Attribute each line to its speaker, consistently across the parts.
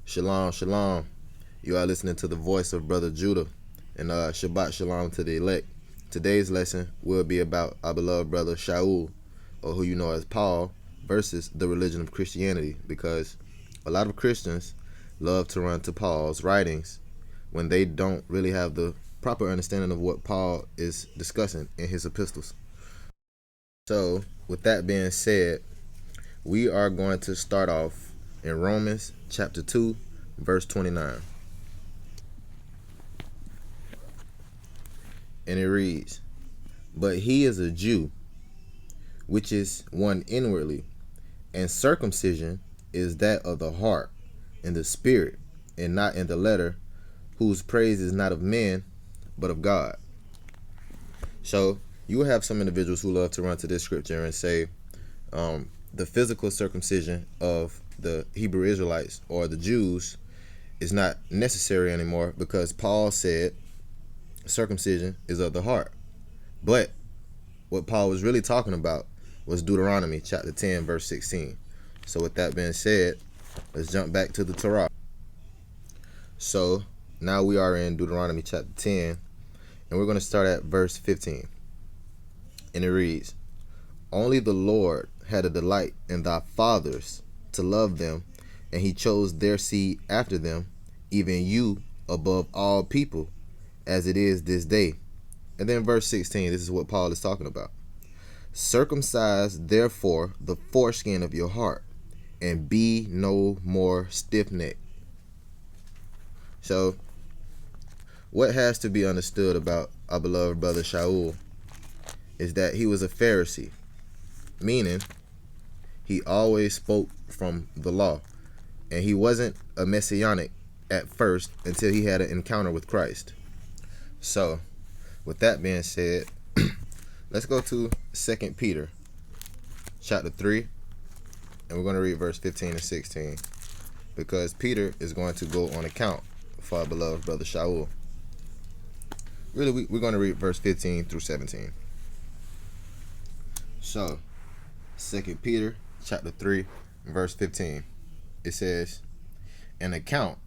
Speaker 1: Shalom, shalom. You are listening to the voice of Brother Judah, and Shabbat shalom to the elect. Today's lesson will be about our beloved brother Shaul, or who you know as Paul, versus the religion of Christianity, because a lot of Christians love to run to Paul's writings when they don't really have the proper understanding of what Paul is discussing in his epistles. So, with that being said, we are going to start off in Romans chapter 2, verse 29. And it reads, "But he is a Jew, which is one inwardly, and circumcision is that of the heart, in the spirit, and not in the letter, whose praise is not of men, but of God." So you will have some individuals who love to run to this scripture and say the physical circumcision of the Hebrew Israelites or the Jews is not necessary anymore because Paul said circumcision is of the heart. But what Paul was really talking about was Deuteronomy chapter 10, verse 16. So with that being said, let's jump back to the Torah. So now we are in Deuteronomy chapter 10, and we're going to start at verse 15. And it reads, "Only the Lord had a delight in thy fathers to love them, and he chose their seed after them, even you above all people, as it is this day." And then verse 16, this is what Paul is talking about. "Circumcise therefore the foreskin of your heart, and be no more stiff-necked." So, what has to be understood about our beloved brother Shaul is that he was a Pharisee, meaning he always spoke from the law, and he wasn't a messianic at first until he had an encounter with Christ. So, with that being said, let's go to 2 Peter chapter 3, and we're going to read verse 15 and 16, because Peter is going to go on account for our beloved brother Shaul. Really, we're going to read verse 15 through 17. So, 2 Peter chapter 3, verse 15, it says, "An account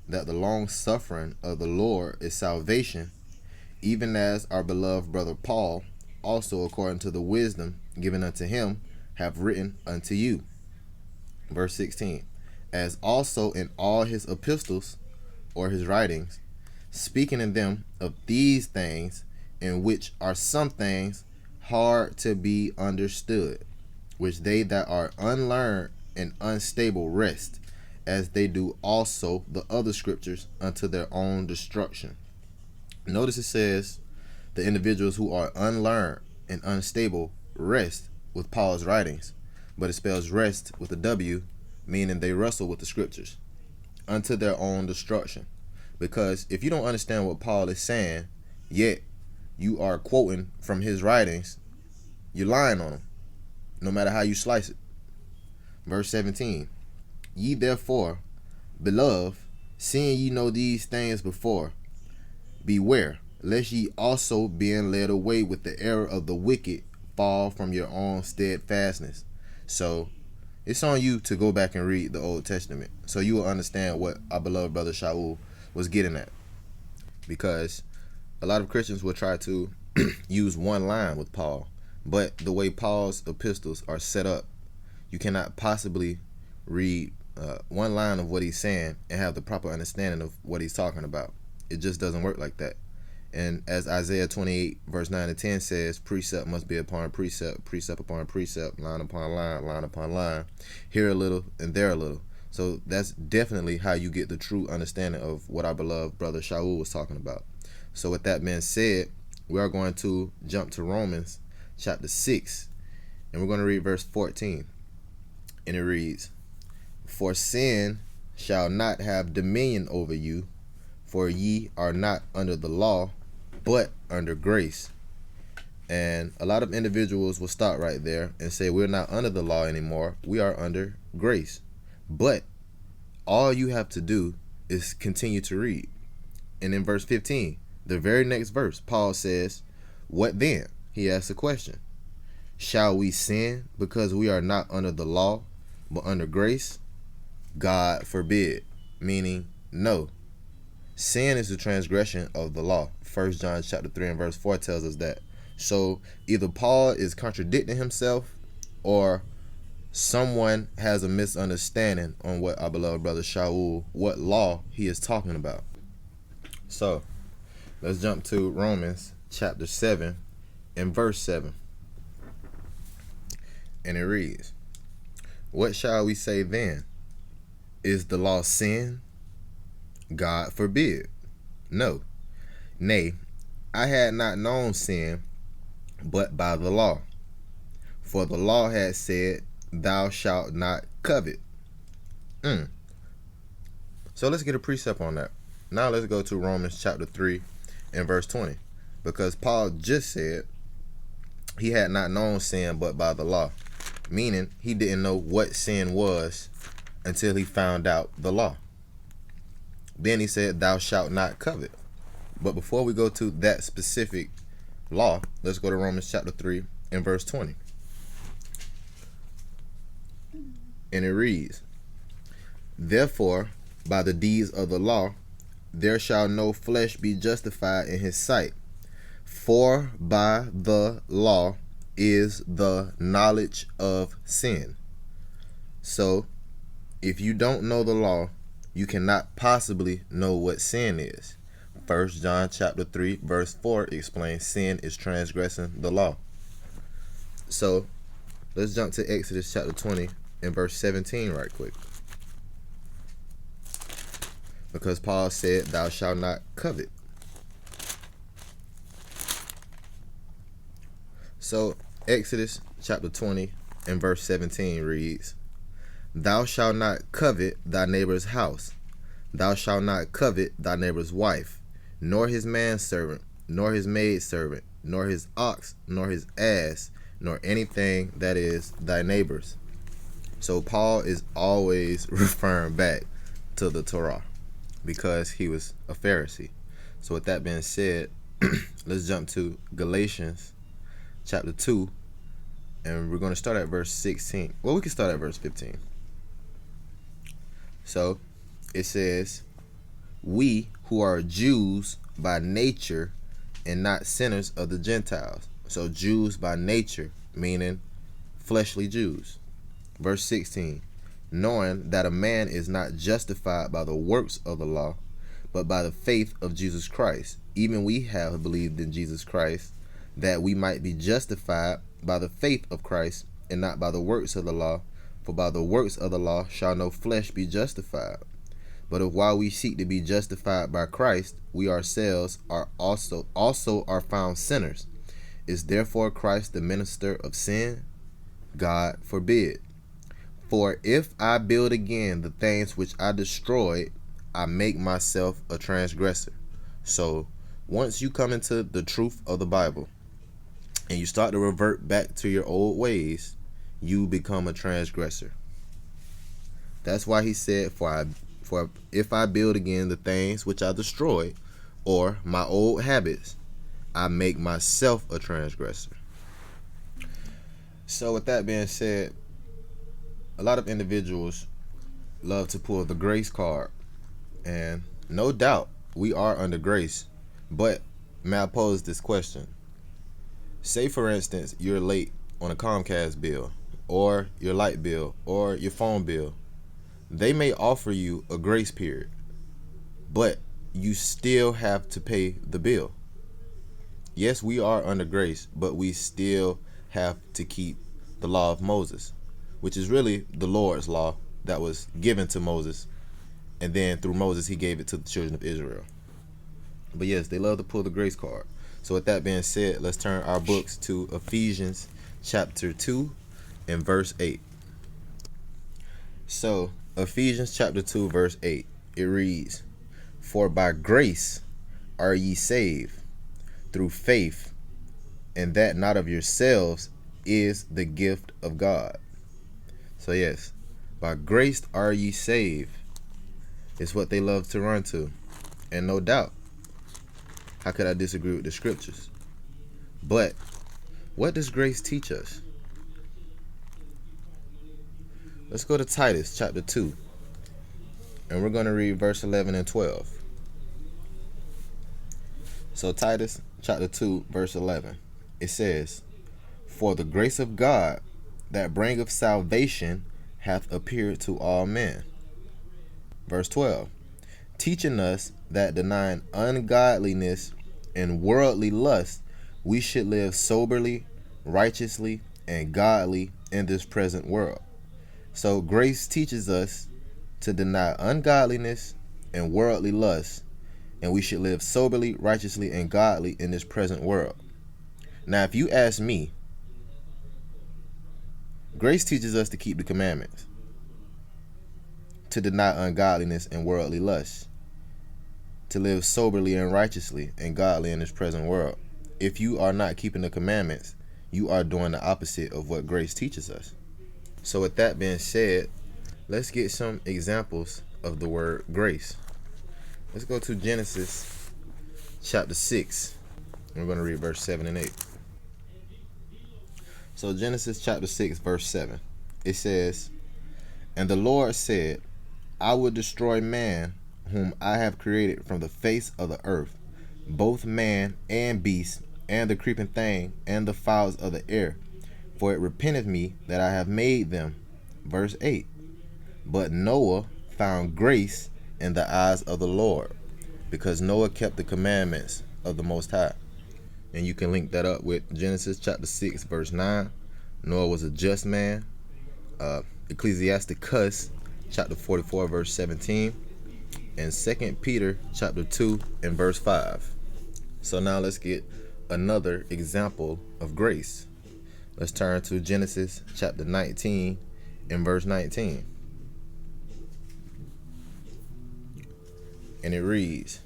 Speaker 1: that the long suffering of the Lord is salvation, even as our beloved brother Paul, also according to the wisdom given unto him, have written unto you." Verse 16, "As also in all his epistles," or his writings, "speaking in them of these things, in which are some things hard to be understood, which they that are unlearned and unstable wrest, as they do also the other scriptures unto their own destruction." Notice it says the individuals who are unlearned and unstable rest with Paul's writings, but it spells rest with a W, meaning they wrestle with the scriptures unto their own destruction. Because if you don't understand what Paul is saying, yet you are quoting from his writings, you're lying on him, no matter how you slice it. Verse 17, "Ye therefore, beloved, seeing ye know these things before, beware, lest ye also, being led away with the error of the wicked, fall from your own steadfastness." So it's on you to go back and read the Old Testament so you will understand what our beloved brother Shaul was getting at. Because a lot of Christians will try to use one line with Paul, but the way Paul's epistles are set up, you cannot possibly read one line of what he's saying and have the proper understanding of what he's talking about. It just doesn't work like that. And as Isaiah 28 verse 9 and 10 says, precept must be upon precept, precept upon precept, line upon line, line upon line, here a little and there a little. So that's definitely how you get the true understanding of what our beloved brother Shaul was talking about. So with that being said, we are going to jump to Romans chapter 6, and we're going to read verse 14. And it reads, "For sin shall not have dominion over you, for ye are not under the law, but under grace." And a lot of individuals will stop right there and say, we're not under the law anymore, we are under grace. But all you have to do is continue to read. And in verse 15, the very next verse, Paul says, "What then?" He asks a question. "Shall we sin because we are not under the law, but under grace? God forbid." meaning no. Sin is the transgression of the law. 1 John chapter 3 and verse 4 tells us that. So either Paul is contradicting himself, or someone has a misunderstanding on what our beloved brother Shaul, what law he is talking about. So let's jump to Romans chapter 7 and verse 7. And it reads, "What shall we say then? Is the law sin? God forbid. No. Nay, I had not known sin but by the law. For the law had said, Thou shalt not covet." So let's get a precept on that. Now let's go to Romans chapter 3 and verse 20. Because Paul just said he had not known sin but by the law. Meaning he didn't know what sin was until he found out the law. Then he said, Thou shalt not covet. But before we go to that specific law, let's go to Romans chapter 3 and verse 20. And it reads, "Therefore, by the deeds of the law, there shall no flesh be justified in his sight. For by the law is the knowledge of sin." So, if you don't know the law, you cannot possibly know what sin is. 1 John chapter 3 verse 4 explains sin is transgressing the law. So, let's jump to Exodus chapter 20 and verse 17 right quick. Because Paul said, Thou shalt not covet. So, Exodus chapter 20 and verse 17 reads, "Thou shalt not covet thy neighbor's house. Thou shalt not covet thy neighbor's wife, nor his manservant, nor his maidservant, nor his ox, nor his ass, nor anything that is thy neighbor's." So Paul is always referring back to the Torah because he was a Pharisee. So with that being said, let's jump to Galatians chapter 2, and we're going to start at verse 16. Well, we can start at verse 15. So it says, "We who are Jews by nature and not sinners of the Gentiles." So Jews by nature, meaning fleshly Jews. Verse 16, "Knowing that a man is not justified by the works of the law, but by the faith of Jesus Christ. Even we have believed in Jesus Christ, that we might be justified by the faith of Christ, and not by the works of the law. For by the works of the law shall no flesh be justified. But if while we seek to be justified by Christ, we ourselves are also are found sinners, is therefore Christ the minister of sin? God forbid. For if I build again the things which I destroyed, I make myself a transgressor." So once you come into the truth of the Bible and you start to revert back to your old ways, you become a transgressor. That's why he said, for if I build again the things which I destroyed, or my old habits, I make myself a transgressor. So with that being said, a lot of individuals love to pull the grace card, and no doubt we are under grace. But may I pose this question? Say for instance you're late on a Comcast bill, or your light bill, or your phone bill. They may offer you a grace period, but you still have to pay the bill. Yes, we are under grace, but we still have to keep the law of Moses, which is really the Lord's law that was given to Moses, and then through Moses he gave it to the children of Israel. But yes, they love to pull the grace card. So with that being said, let's turn our books to Ephesians chapter 2 and verse 8. So Ephesians chapter 2 verse 8, it reads, "For by grace are ye saved, through faith, and that not of yourselves, is the gift of God." So yes, by grace are ye saved is what they love to run to. And no doubt, how could I disagree with the scriptures? But what does grace teach us? Let's go to Titus chapter 2 and we're going to read verse 11 and 12. So Titus chapter 2 verse 11, it says, "For the grace of God that bringeth salvation hath appeared to all men." Verse 12, "Teaching us that denying ungodliness and worldly lust, we should live soberly, righteously, and godly in this present world." So grace teaches us to deny ungodliness and worldly lust, and we should live soberly, righteously, and godly in this present world. Now, if you ask me, grace teaches us to keep the commandments, to deny ungodliness and worldly lust, to live soberly and righteously and godly in this present world. If you are not keeping the commandments, you are doing the opposite of what grace teaches us. So with that being said, let's get some examples of the word grace. Let's go to Genesis chapter 6. We're going to read verse 7 and 8. So Genesis chapter 6 verse 7. It says, "And the Lord said, I will destroy man whom I have created from the face of the earth, both man and beast, and the creeping thing, and the fowls of the air, for it repenteth me that I have made them." Verse 8. "But Noah found grace in the eyes of the Lord, because Noah kept the commandments of the Most High." And you can link that up with Genesis chapter 6 verse 9. Noah was a just man. Ecclesiasticus chapter 44 verse 17. And 2 Peter chapter 2 and verse 5. So now let's get another example of grace. Let's turn to Genesis chapter 19 and verse 19. And it reads,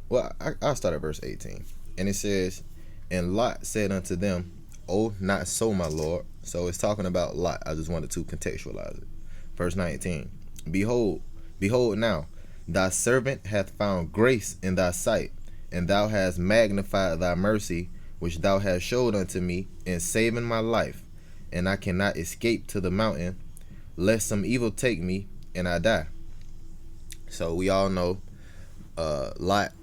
Speaker 1: well, I'll start at verse 18. And it says, "And Lot said unto them, Oh, not so, my Lord." So it's talking about Lot. I just wanted to contextualize it. Verse 19. Behold now, thy servant hath found grace in thy sight, and thou hast magnified thy mercy, which thou hast showed unto me in saving my life. And I cannot escape to the mountain, lest some evil take me, and I die." So we all know Lot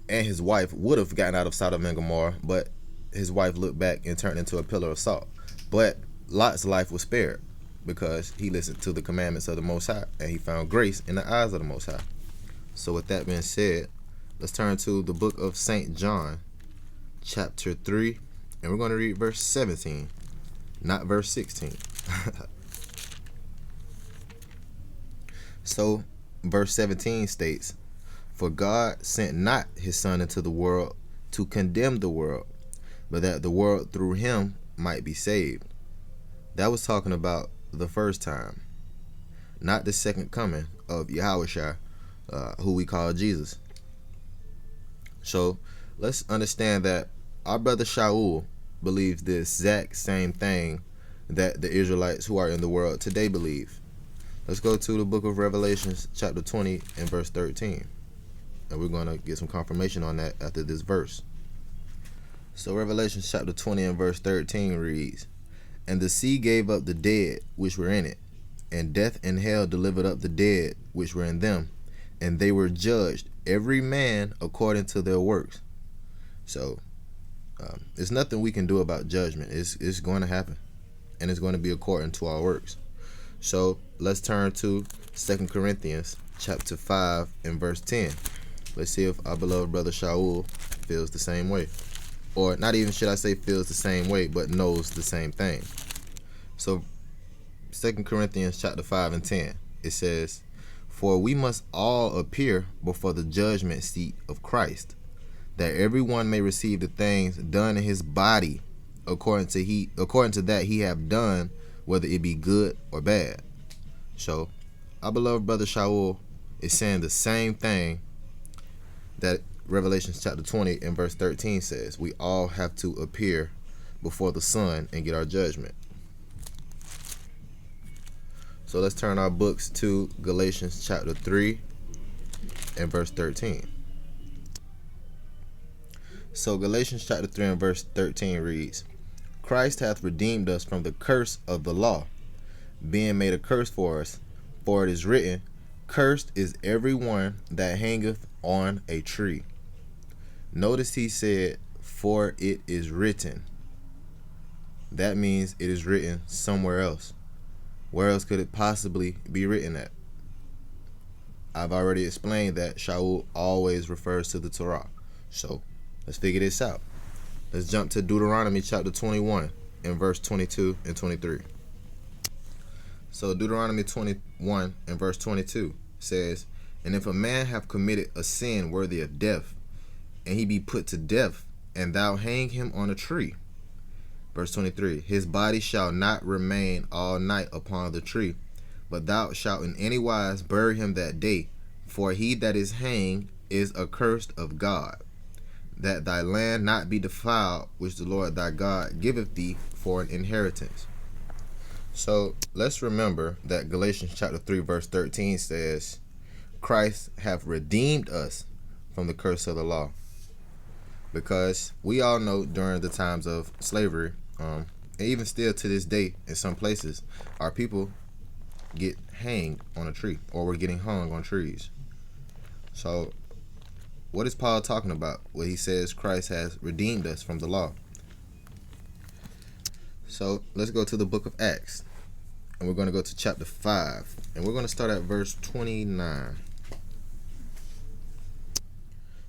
Speaker 1: and his wife would have gotten out of Sodom and Gomorrah, but his wife looked back and turned into a pillar of salt. But Lot's life was spared because he listened to the commandments of the Most High, and he found grace in the eyes of the Most High. So with that being said, let's turn to the book of St. John, chapter 3, and we're going to read verse 17, not verse 16. So verse 17 states, "For God sent not his Son into the world to condemn the world, but that the world through him might be saved." That was talking about the first time, not the second coming of Yahushua, who we call Jesus. So let's understand that our brother Shaul believes the exact same thing that the Israelites who are in the world today believe. Let's go to the book of Revelations chapter 20 and verse 13. And we're going to get some confirmation on that after this verse. So Revelation chapter 20 and verse 13 reads, "And the sea gave up the dead which were in it, and death and hell delivered up the dead which were in them, and they were judged, every man according to their works." So there's nothing we can do about judgment. It's going to happen, and it's going to be according to our works. So let's turn to 2 Corinthians chapter 5 and verse 10. Let's see if our beloved brother Shaul feels the same way. Or not even should I say feels the same way, but knows the same thing. So 2 Corinthians chapter 5 and 10, it says, "For we must all appear before the judgment seat of Christ, that everyone may receive the things done in his body according to that he have done, whether it be good or bad." So our beloved brother Shaul is saying the same thing that Revelation chapter 20 and verse 13 says. We all have to appear before the Son and get our judgment. So let's turn our books to Galatians chapter 3 and verse 13. So Galatians chapter 3 and verse 13 reads, "Christ hath redeemed us from the curse of the law, being made a curse for us. For it is written, cursed is every one that hangeth on a tree. Notice he said, for it is written. That means it is written somewhere else. Where else could it possibly be written at? I've already explained that Shaul always refers to the Torah. So let's figure this out. Let's jump to Deuteronomy chapter 21 and verse 22 and 23. So Deuteronomy 21 and verse 22 says, and if a man have committed a sin worthy of death, and he be put to death, and thou hang him on a tree. Verse 23, his body shall not remain all night upon the tree, but thou shalt in any wise bury him that day, for he that is hanged is accursed of God, that thy land not be defiled, which the Lord thy God giveth thee for an inheritance. So let's remember that Galatians chapter 3 verse 13 says, Christ hath redeemed us from the curse of the law. Because we all know during the times of slavery, and even still to this day in some places, our people get hanged on a tree, or we're getting hung on trees. So what is Paul talking about when he says Christ has redeemed us from the law? So let's go to the book of Acts, and we're going to go to chapter 5, and we're going to start at verse 29.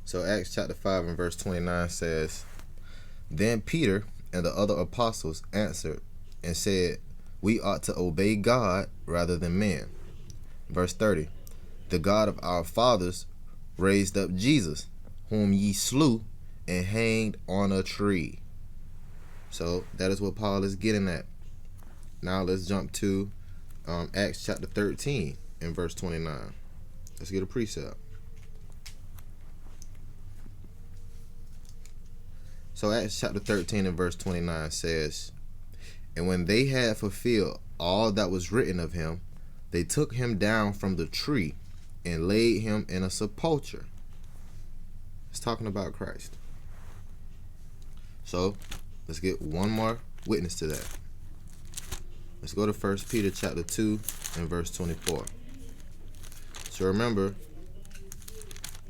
Speaker 1: So Acts chapter 5 and verse 29 says, then Peter and the other apostles answered and said, we ought to obey God rather than men. Verse 30, the God of our fathers raised up Jesus, whom ye slew and hanged on a tree. So that is what Paul is getting at. Now let's jump to Acts chapter 13 and verse 29. Let's get a precept. So Acts chapter 13 and verse 29 says, and when they had fulfilled all that was written of him, they took him down from the tree and laid him in a sepulchre. It's talking about Christ. So let's get one more witness to that. Let's go to 1 Peter chapter 2 and verse 24. So remember,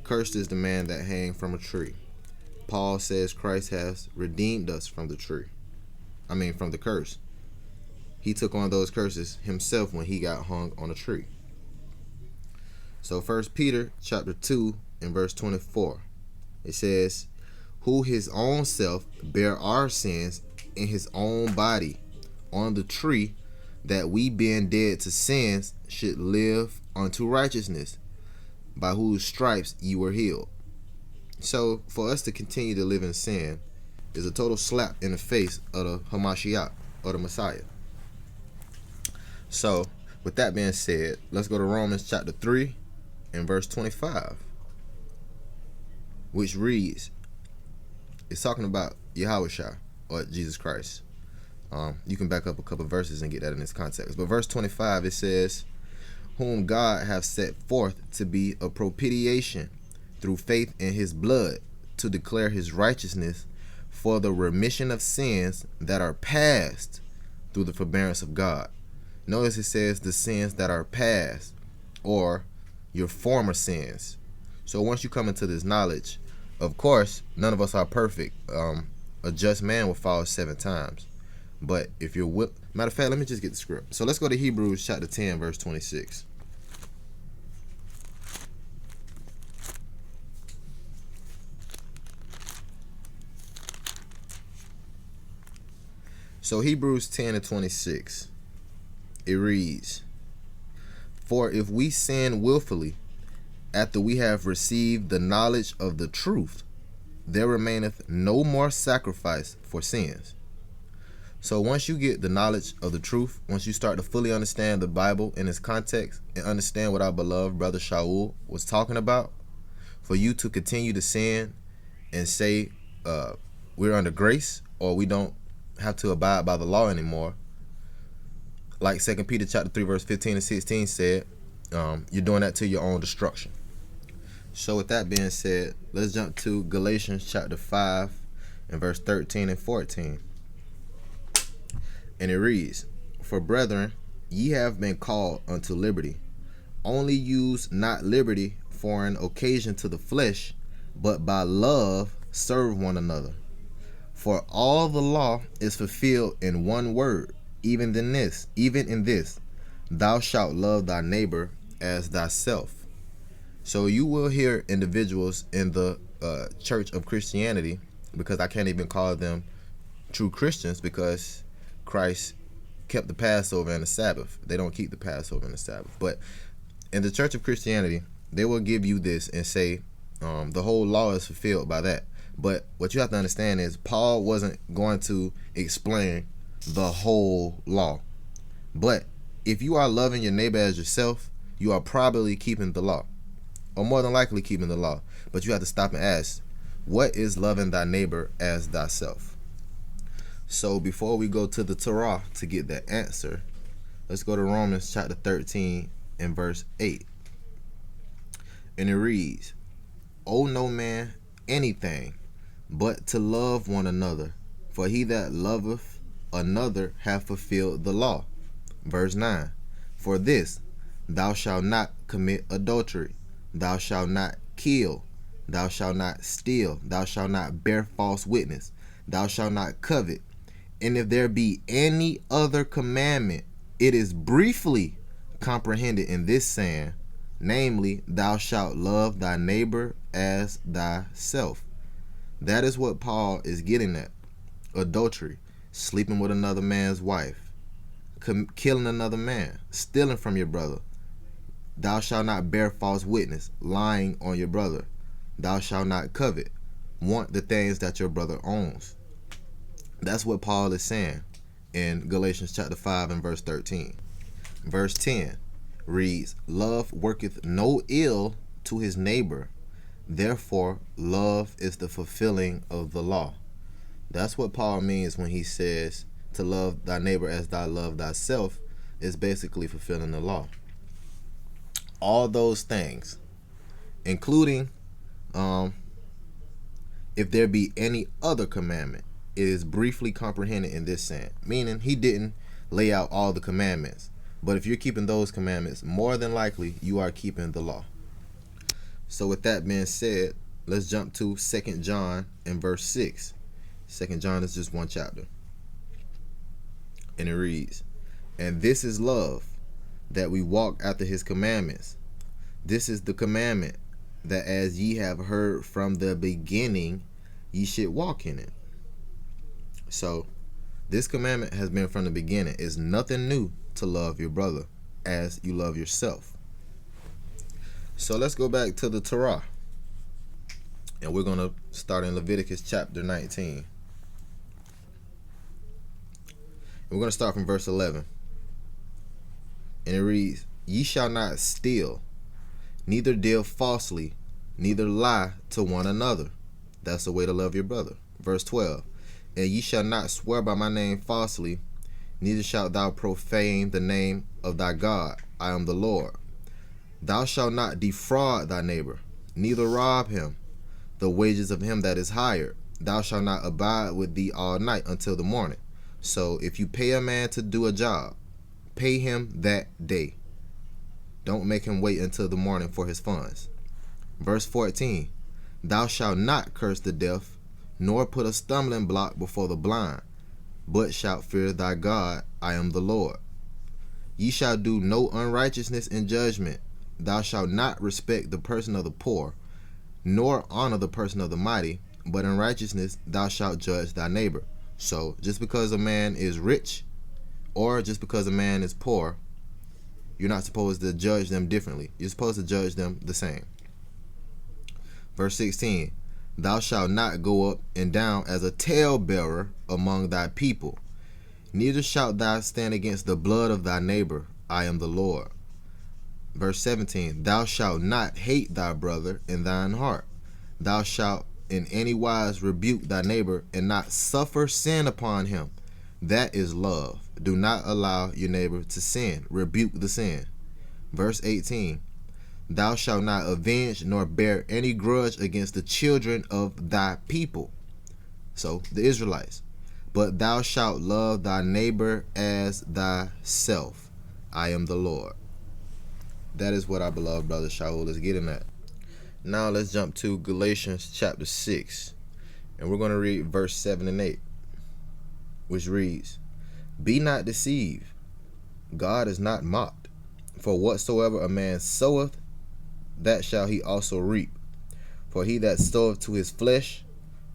Speaker 1: cursed is the man that hang from a tree. Paul says Christ has redeemed us from the tree. From the curse. He took on those curses himself when he got hung on a tree. So 1 Peter chapter 2 and verse 24. It says, who his own self bare our sins in his own body on the tree, that we being dead to sins should live unto righteousness, by whose stripes ye were healed. So for us to continue to live in sin is a total slap in the face of the Hamashiach, or the Messiah. So with that being said, let's go to Romans chapter 3 and verse 25, which reads, it's talking about Yahushua, or Jesus Christ. You can back up a couple verses and get that in this context. But verse 25, it says, whom God hath set forth to be a propitiation through faith in his blood, to declare his righteousness for the remission of sins that are past through the forbearance of God. Notice it says the sins that are past, or your former sins. So once you come into this knowledge, of course, none of us are perfect. A just man will fall 7 times. But if you're matter of fact, let me just get the script. So let's go to Hebrews chapter 10, verse 26. So Hebrews 10 and 26, it reads, for if we sin willfully, after we have received the knowledge of the truth, there remaineth no more sacrifice for sins. So once you get the knowledge of the truth, once you start to fully understand the Bible in its context and understand what our beloved brother Shaul was talking about, for you to continue to sin and say we're under grace, or we don't have to abide by the law anymore, like 2 Peter chapter 3 verse 15 and 16 said, you're doing that to your own destruction. So with that being said, let's jump to Galatians chapter 5 and verse 13 and 14. And it reads, for brethren, ye have been called unto liberty. Only use not liberty for an occasion to the flesh, but by love serve one another. For all the law is fulfilled in one word, even in this, thou shalt love thy neighbor as thyself. So you will hear individuals in the church of Christianity, because I can't even call them true Christians, because Christ kept the Passover and the Sabbath. They don't keep the Passover and the Sabbath. But in the church of Christianity, they will give you this and say the whole law is fulfilled by that. But what you have to understand is Paul wasn't going to explain the whole law. But if you are loving your neighbor as yourself, you are probably keeping the law, or more than likely keeping the law. But you have to stop and ask, what is loving thy neighbor as thyself? So before we go to the Torah to get that answer, let's go to Romans chapter 13 and verse 8. And it reads, owe no man anything but to love one another, for he that loveth another hath fulfilled the law. Verse 9, for this, thou shalt not commit adultery, thou shalt not kill, thou shalt not steal, thou shalt not bear false witness, thou shalt not covet. And if there be any other commandment, it is briefly comprehended in this saying, namely, thou shalt love thy neighbor as thyself. That is what Paul is getting at. Adultery, sleeping with another man's wife, killing another man, stealing from your brother. Thou shalt not bear false witness, lying on your brother. Thou shalt not covet, want the things that your brother owns. That's what Paul is saying in Galatians chapter 5 and verse 13. Verse 10 reads, love worketh no ill to his neighbor, therefore love is the fulfilling of the law. That's what Paul means when he says to love thy neighbor as thou love thyself, is basically fulfilling the law. All those things, including if there be any other commandment, it is briefly comprehended in this saying, meaning he didn't lay out all the commandments. But if you're keeping those commandments, more than likely you are keeping the law. So with that being said, let's jump to 2 John and verse 6. 2 John is just one chapter. And it reads, and this is love, that we walk after his commandments. This is the commandment, that as ye have heard from the beginning, ye should walk in it. So this commandment has been from the beginning. It's nothing new to love your brother as you love yourself. So let's go back to the Torah. And we're going to start in Leviticus chapter 19. And we're going to start from verse 11. And it reads, ye shall not steal, neither deal falsely, neither lie to one another. That's the way to love your brother. Verse 12. And ye shall not swear by my name falsely, neither shalt thou profane the name of thy God. I am the Lord. Thou shalt not defraud thy neighbor, neither rob him. The wages of him that is hired, thou shalt not abide with thee all night until the morning. So if you pay a man to do a job, pay him that day. Don't make him wait until the morning for his funds. Verse 14, thou shalt not curse the deaf, nor put a stumbling block before the blind, but shalt fear thy God. I am the Lord. Ye shall do no unrighteousness in judgment. Thou shalt not respect the person of the poor, nor honor the person of the mighty, but in righteousness thou shalt judge thy neighbor. So just because a man is rich, or just because a man is poor, you're not supposed to judge them differently. You're supposed to judge them the same. Verse 16, thou shalt not go up and down as a talebearer among thy people, neither shalt thou stand against the blood of thy neighbor. I am the Lord. Verse 17, thou shalt not hate thy brother in thine heart. Thou shalt in any wise rebuke thy neighbor, and not suffer sin upon him. That is love. Do not allow your neighbor to sin. Rebuke the sin. Verse 18, thou shalt not avenge nor bear any grudge against the children of thy people. So the Israelites. But thou shalt love thy neighbor as thyself. I am the Lord. That is what our beloved brother Shaul is getting at. Now let's jump to Galatians chapter 6, and we're going to read verse 7 and 8, which reads, "Be not deceived, God is not mocked. For whatsoever a man soweth, that shall he also reap. For he that soweth to his flesh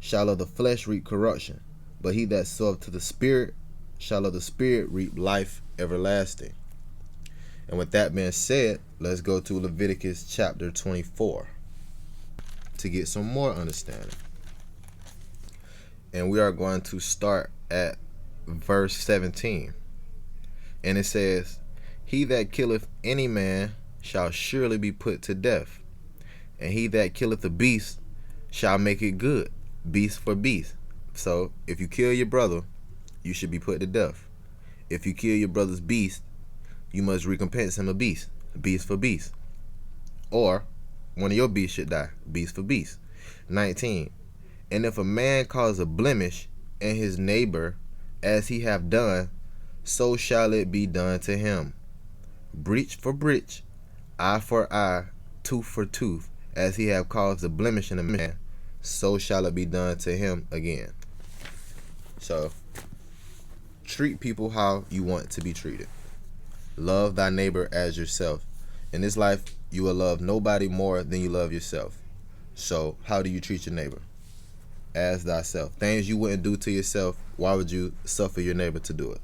Speaker 1: shall of the flesh reap corruption, but he that soweth to the Spirit shall of the Spirit reap life everlasting." And with that being said, let's go to Leviticus chapter 24 to get some more understanding. And we are going to start at verse 17. And it says, "He that killeth any man shall surely be put to death. And he that killeth a beast shall make it good, beast for beast." So if you kill your brother, you should be put to death. If you kill your brother's beast, you must recompense him a beast, beast for beast. Or one of your beasts should die, beast for beast. 19. "And if a man cause a blemish in his neighbor, as he have done, so shall it be done to him. Breach for breach, eye for eye, tooth for tooth, as he have caused a blemish in a man, so shall it be done to him again." So, treat people how you want to be treated. Love thy neighbor as yourself. In this life, you will love nobody more than you love yourself. So, how do you treat your neighbor? As thyself. Things you wouldn't do to yourself, why would you suffer your neighbor to do it?